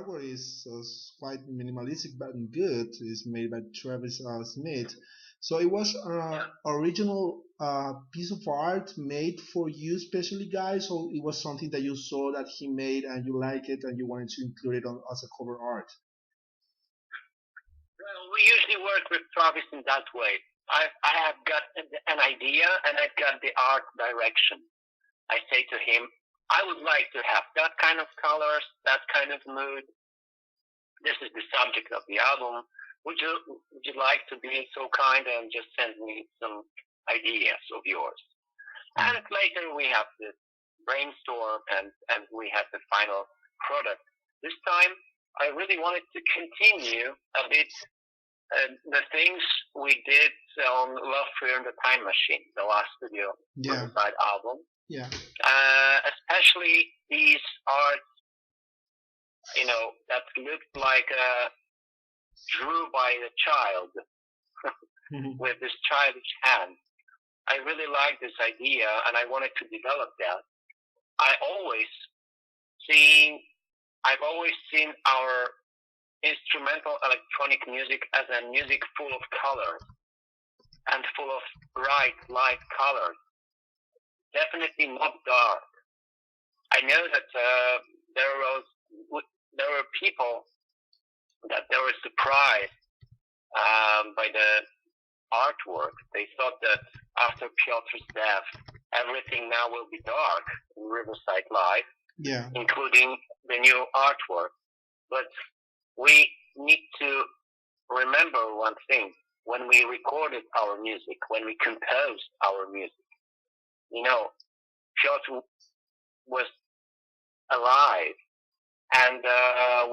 artwork is quite minimalistic but good. It's made by Travis Smith. So it was Yeah. original piece of art made for you, specially, guys. So it was something that you saw that he made and you like it and you wanted to include it on as a cover art. Well, we usually work with Travis in that way. I have got an idea and I've got the art direction. I say to him, I would like to have that kind of colors, that kind of mood. This is the subject of the album. Would you like to be so kind and just send me some ideas of yours? And later we have this brainstorm and we have the final product. This time I really wanted to continue a bit the things we did on Love, Fear, and the Time Machine, the last studio Yeah, Riverside album. yeah, Especially these arts, that looked like drew by a child with this childish hand. I really like this idea, and I wanted to develop that. I always seen, I've always seen our instrumental electronic music as a music full of colors and full of bright, light colors. Definitely not dark. I know that there was there were people that they were surprised by the artwork. They thought that after Piotr's death, everything now will be dark in Riverside Live, yeah. including the new artwork. But we need to remember one thing. When we recorded our music, when we composed our music, Piotr was alive, and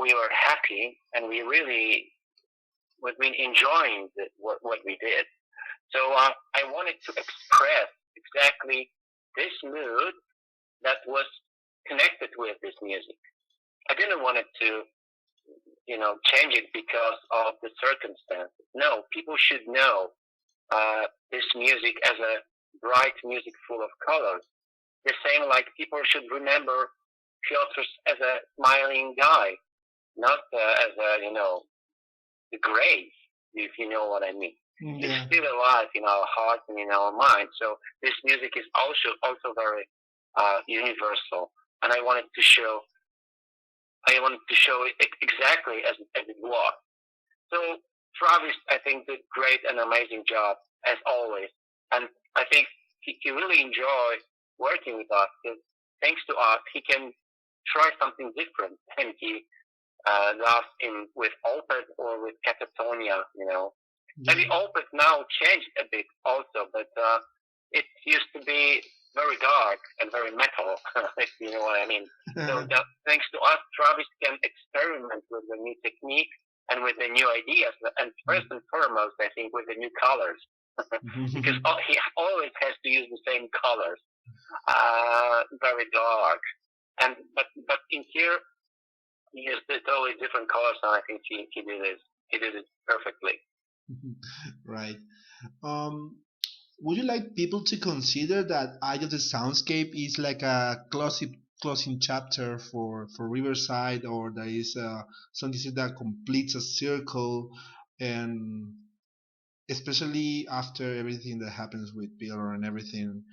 we were happy, and we've been enjoying what we did. So I wanted to express exactly this mood that was connected with this music. I didn't want it to, change it because of the circumstances. No, people should know this music as a bright music full of colors. The same like people should remember Piotr as a smiling guy, not as the grave, if you know what I mean. It's Yeah. still alive in our hearts and in our minds. So this music is also very universal, and I wanted to show it exactly as it was. So Travis, I think, did great and amazing job as always, and I think he really enjoyed working with us because thanks to us he can try something different than he does with Opeth or with Catatonia. Maybe Yeah. Opeth now changed a bit also, but it used to be very dark and very metal, if you know what I mean. So thanks to us, Travis can experiment with the new technique and with the new ideas, and first and foremost, I think, with the new colors, because he always has to use the same colors, very dark, and but in here he used the totally different colors, and I think he did it perfectly. Right. Um, would you like people to consider that Eye of the Soundscape is like a closing chapter for Riverside, or there is something that completes a circle, and especially after everything that happens with Peter and everything,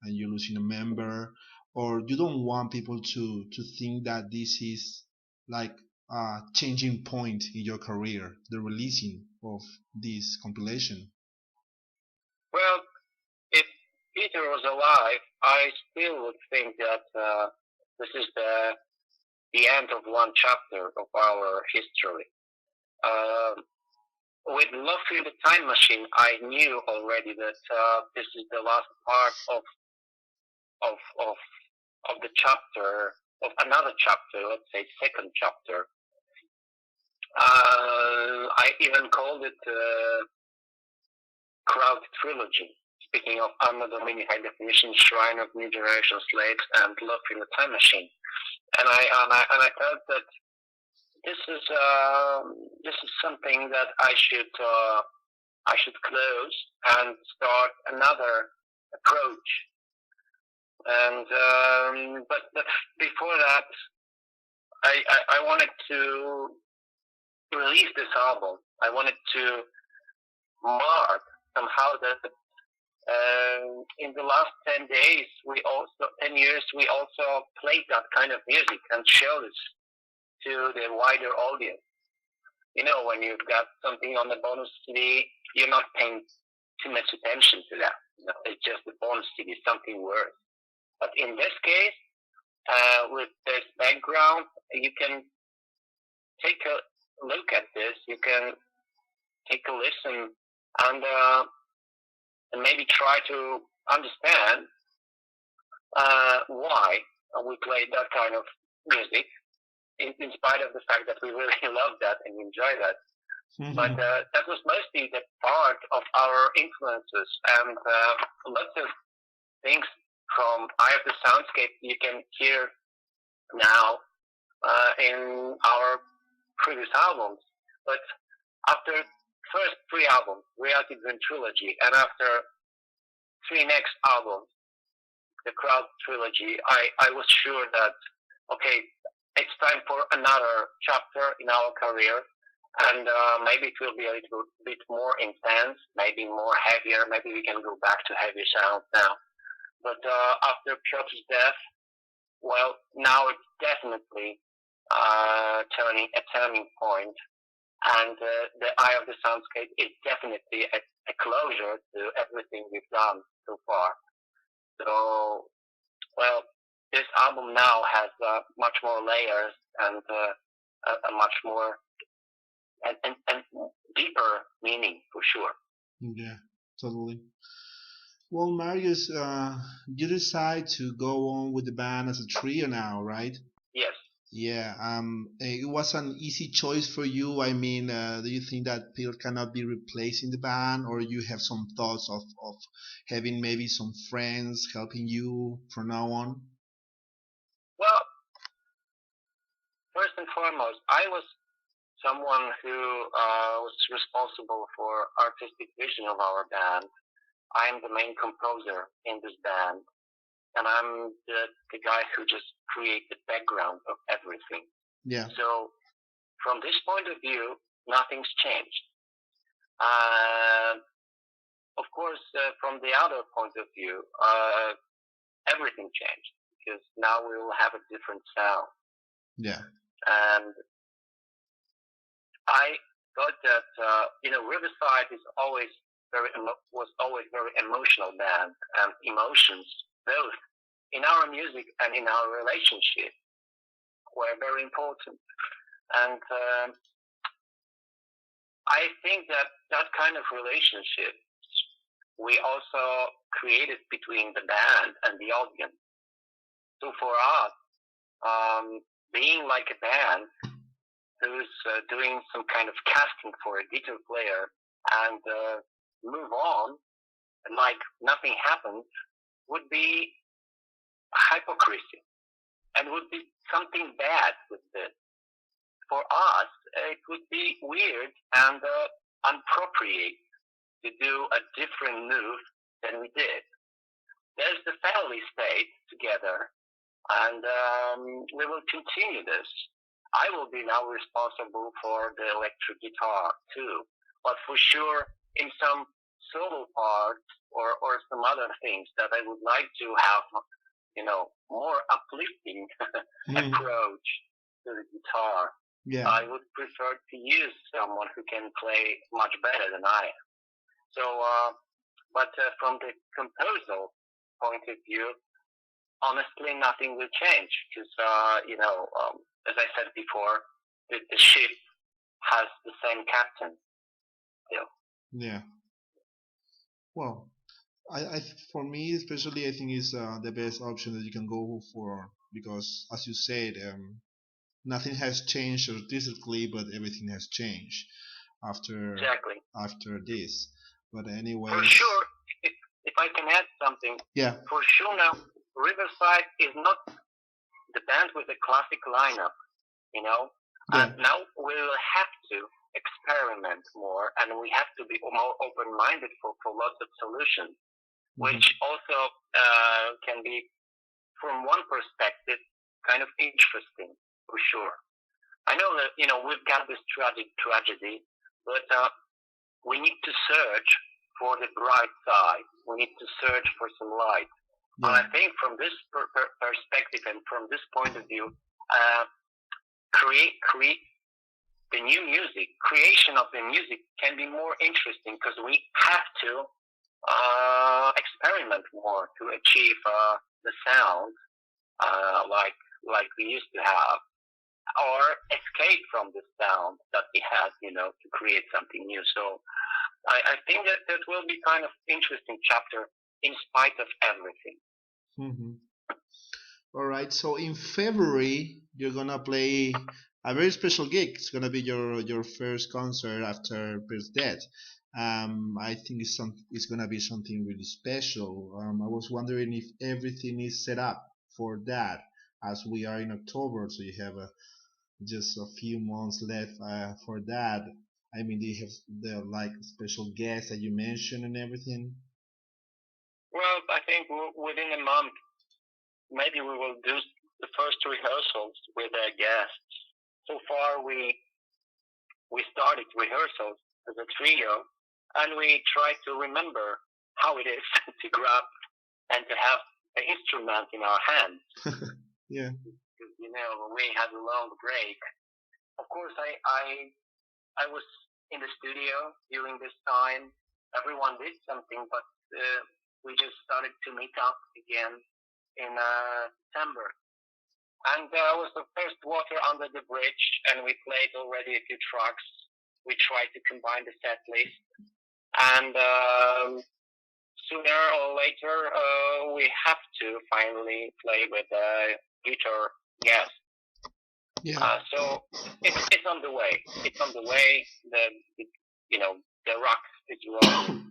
and you're losing a member, or you don't want people to think that this is like a changing point in your career, the releasing of this compilation. Well, if Peter was alive, I still would think that this is the end of one chapter of our history. Uh, with Love Through the Time Machine, I knew already that this is the last part of of of the chapter of another chapter. Let's say second chapter. I even called it Crowd Trilogy. Speaking of Anno Domini High Definition, Shrine of New Generation Slaves, and Love in the Time Machine, and I felt that this is something that I should close and start another approach. And but before that, I wanted to release this album. I wanted to mark somehow that in the last 10 days, 10 years, we also played that kind of music and showed it to the wider audience. You know, when you've got something on the bonus CD, you're not paying too much attention to that. You know, it's just the bonus CD, something worse. But in this case, with this background, you can take a look at this. You can take a listen and maybe try to understand why we played that kind of music, in spite of the fact that we really love that and enjoy that. Mm-hmm. But that was mostly the part of our influences, and lots of things from Eye of the Soundscape you can hear now in our previous albums. But after first 3 albums, Reality Dream Trilogy, and after 3 next albums, the Crowd Trilogy, I was sure that, okay, it's time for another chapter in our career, and maybe it will be a little bit more intense, maybe more heavier, maybe we can go back to heavier sounds now. But after Piotr's death, well, now it's definitely a turning point, and the Eye of the Soundscape is definitely a closure to everything we've done so far. So, well, this album now has much more layers and a much more and deeper meaning, for sure. Yeah, totally. Well, Mariusz, you decide to go on with the band as a trio now, right? Yes. Yeah, it was an easy choice for you. I mean, do you think that Peter cannot be replaced in the band, or you have some thoughts of having maybe some friends helping you from now on? Well, first and foremost, I was someone who was responsible for artistic vision of our band. I am the main composer in this band, and I'm the guy who just creates the background of everything. Yeah. So from this point of view, nothing's changed. Of course, from the other point of view, everything changed because now we will have a different sound. Yeah. And I thought that Riverside was always very emotional band, and emotions both in our music and in our relationship were very important. And I think that kind of relationship we also created between the band and the audience. So for us, being like a band who's doing some kind of casting for a guitar player and move on like nothing happened would be hypocrisy and would be something bad with this. For us, it would be weird and inappropriate to do a different move than we did. There's the family stayed together, and we will continue this. I will be now responsible for the electric guitar too, but for sure in some solo parts or some other things that I would like to have, more uplifting approach to the guitar. Yeah. I would prefer to use someone who can play much better than I am. So, but from the composal point of view, honestly, nothing will change because, as I said before, the ship has the same captain still. Yeah. Well, I for me especially, I think is the best option that you can go for because, as you said, nothing has changed artistically, but everything has changed after this. But anyway, for sure, if I can add something, yeah, for sure now, Riverside is not the band with a classic lineup, and now we will have to experiment more, and we have to be more open-minded for lots of solutions, which also can be, from one perspective, kind of interesting. for sure. I know that we've got this tragic tragedy, but we need to search for the bright side. We need to search for some light. Yeah. And I think from this perspective and from this point of view, create the new music, creation of the music can be more interesting because we have to experiment more to achieve the sound like we used to have, or escape from the sound that we had, to create something new. So I think that will be kind of interesting chapter in spite of everything. Mm-hmm. All right. So in February, you're gonna play a very special gig. It's gonna be your first concert after Pear's death. I think it's gonna be something really special. I was wondering if everything is set up for that, as we are in October, so you have just a few months left for that. I mean, do you have the like special guests that you mentioned and everything? Well, I think within a month, maybe we will do the first rehearsals with guests. So far, we started rehearsals as a trio, and we try to remember how it is to grab and to have an instrument in our hands. Yeah. Because, we had a long break. Of course, I was in the studio during this time. Everyone did something, but we just started to meet up again in December. And that was the first water under the bridge, and we played already a few tracks. We tried to combine the set list, and sooner or later we have to finally play with a guitar guest. Yeah. So it's on the way. It's on the way. The rock is rolling.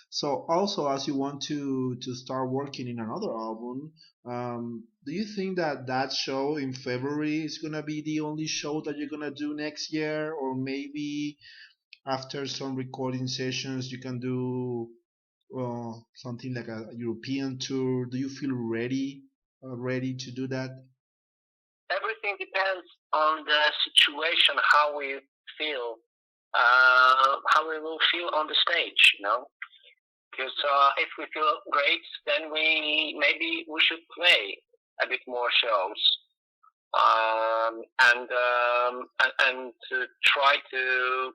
So also, as you want to start working in another album, do you think that show in February is gonna be the only show that you're gonna do next year, or maybe after some recording sessions you can do something like a European tour? Do you feel ready to do that? Everything depends on the situation, how we feel, how we will feel on the stage, Because if we feel great, then maybe we should play a bit more shows, and to try to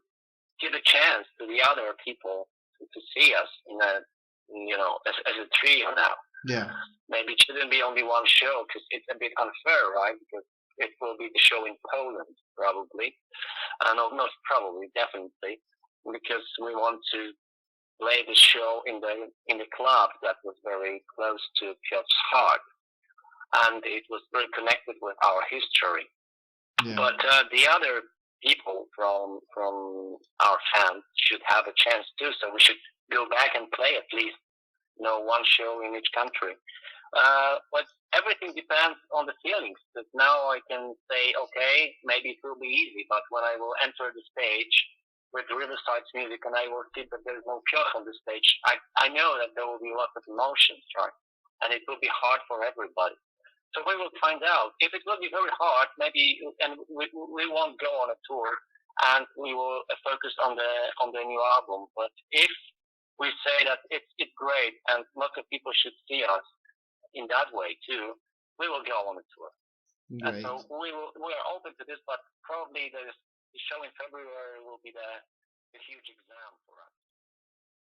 give a chance to the other people to see us as a trio now. Yeah. Maybe it shouldn't be only one show because it's a bit unfair, right? Because it will be the show in Poland probably, no, not probably, definitely, because we want to play the show in the club that was very close to Piotr's heart, and it was very connected with our history. Yeah. But the other people from our fans should have a chance too, so we should go back and play at least one show in each country. But everything depends on the feelings. Because now I can say, okay, maybe it will be easy, but when I will enter the stage with Riverside's music and I will see that there is no Piotr on the stage, I know that there will be lots of emotions, right? And it will be hard for everybody. So we will find out. If it will be very hard, maybe, and we won't go on a tour, and we will focus on the new album. But if we say that it's great and lots of people should see us in that way too, we will go on a tour. And so we are open to this, but probably the show in February will be the huge exam for us.